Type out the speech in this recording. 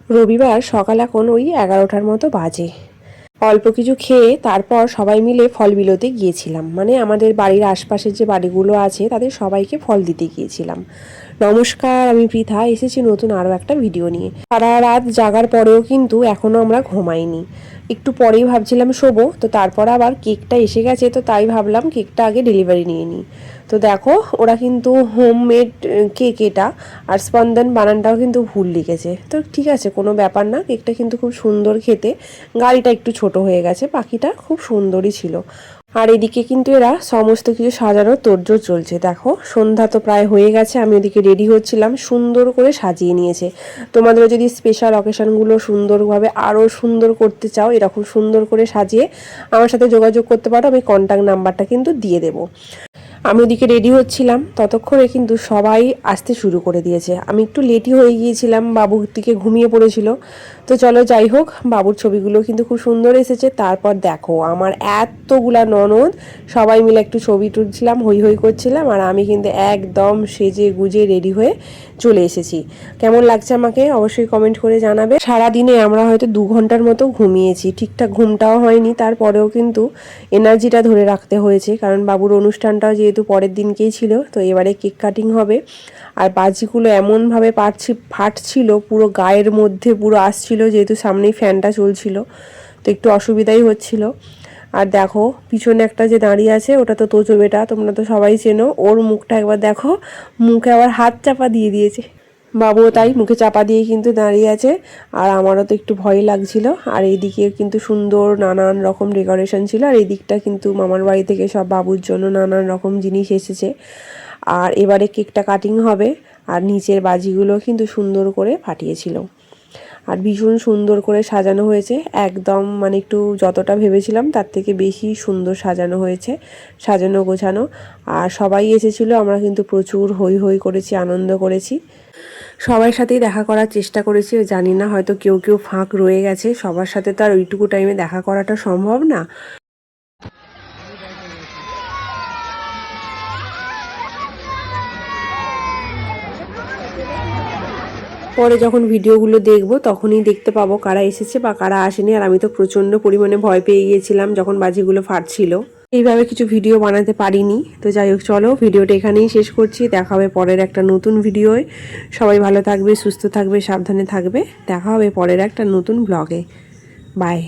রবিবার সকাল এখন ওই 11টার মতো বাজে। অল্প কিছু খেয়ে তারপর সবাই মিলে ফল বিলোতে গিয়েছিলাম, মানে আমাদের বাড়ির আশপাশের যে বাড়িগুলো আছে তাদের সবাইকে ফল দিতে গিয়েছিলাম। নমস্কার, আমি পৃথা, এসেছি নতুন আরও একটা ভিডিও নিয়ে। সারা রাত জাগার পরেও কিন্তু এখনও আমরা ঘুমাইনি। একটু পরেই ভাবছিলাম শোবো, তো তারপর আবার কেকটা এসে গেছে, তো তাই ভাবলাম কেকটা আগে ডেলিভারি নিয়ে নিই। তো দেখো ওরা কিন্তু হোমমেড কেক এটা, আর স্পন্দন বানানটাও কিন্তু ভুল লিখেছে। তো ঠিক আছে, কোনো ব্যাপার না, কেকটা কিন্তু খুব সুন্দর খেতে। গাড়িটা একটু ছোট হয়ে গেছে, পাখিটা খুব সুন্দরই ছিল। আর এদিকে কিন্তু এরা সমস্ত কিছু সাজানোর তোড়জোড় চলছে। দেখো সন্ধ্যা তো প্রায় হয়ে গেছে, আমি ওদিকে রেডি হচ্ছিলাম, সুন্দর করে সাজিয়ে নিয়েছে। তোমাদেরও যদি স্পেশাল অকেশনগুলো সুন্দরভাবে আরও সুন্দর করতে চাও, এরকম সুন্দর করে সাজিয়ে আমার সাথে যোগাযোগ করতে পারো, আমি কন্ট্যাক্ট নাম্বারটা কিন্তু দিয়ে দেবো। আমি ওদিকে রেডি হচ্ছিলাম, ততক্ষণে কিন্তু সবাই আসতে শুরু করে দিয়েছে। আমি একটু লেটই হয়ে গিয়েছিলাম, বাবুর দিকে ঘুমিয়ে পড়েছিল। তো চলো যাই হোক, বাবুর ছবিগুলো কিন্তু খুব সুন্দর এসেছে। তারপর দেখো আমার এতগুলা ননদ সবাই মিলে একটু ছবি তুলছিলাম, হই হই করছিলাম, আর আমি কিন্তু একদম সেজে গুজে রেডি হয়ে চলে এসেছি। কেমন লাগছে আমাকে অবশ্যই কমেন্ট করে জানাবে। সারাদিনে আমরা হয়তো 2 ঘন্টার মতো ঘুমিয়েছি, ঠিকঠাক ঘুমটাও হয়নি, তারপরেও কিন্তু এনার্জিটা ধরে রাখতে হয়েছে, কারণ বাবুর অনুষ্ঠানটাও যেহেতু পরের দিনকেই ছিল। তো এবারে কেক কাটিং হবে, আর বাজিগুলো এমনভাবে ফাটছিল, পুরো গায়ের মধ্যে পুরো আসছিল, যেহেতু সামনেই ফ্যানটা চলছিল, তো একটু অসুবিধাই হচ্ছিল। আর দেখো পিছনে একটা যে দাঁড়িয়ে আছে, ওটা তো তোজো বেটা, তোমরা তো সবাই চেনো, ওর মুখটা একবার দেখো, মুখে আবার হাত চাপা দিয়ে দিয়েছে। বাবুও তাই মুখে চাপা দিয়ে কিন্তু দাঁড়িয়ে আছে, আর আমারও তো একটু ভয় লাগছিল। আর এইদিকে কিন্তু সুন্দর নানান রকম ডেকোরেশন ছিল, আর এই দিকটা কিন্তু মামার বাড়ি থেকে সব বাবুর জন্য নানান রকম জিনিস এসেছে। আর এবারে কেকটা কাটিং হবে, আর নিচের বাজিগুলো কিন্তু সুন্দর করে ফাটিয়েছিল, আর ভীষণ সুন্দর করে সাজানো হয়েছে। একদম মানে একটু যতটা ভেবেছিলাম তার থেকে বেশি সুন্দর সাজানো হয়েছে, সাজানো গোছানো। আর সবাই এসেছিল, আমরা কিন্তু প্রচুর হই হই করেছি, আনন্দ করেছি, সবার সাথেই দেখা করার চেষ্টা করেছি। জানি না হয়তো কেউ কেউ ফাঁক রয়ে গেছে, সবার সাথে তো আর ওইটুকু টাইমে দেখা করাটা সম্ভব না। পরে যখন ভিডিওগুলো দেখবো তখনই দেখতে পাবো কারা এসেছে বা কারা আসেনি। আর আমি তো প্রচণ্ড পরিমাণে ভয় পেয়ে গিয়েছিলাম যখন বাজিগুলো ফাটছিল, এইভাবে কিছু ভিডিও বানাতে পারিনি। তো যাই হোক, চলো ভিডিওটা এখানেই শেষ করছি, দেখা হবে পরের একটা নতুন ভিডিওয়। সবাই ভালো থাকবে, সুস্থ থাকবে, সাবধানে থাকবে, দেখা হবে পরের একটা নতুন ব্লগে। বাই।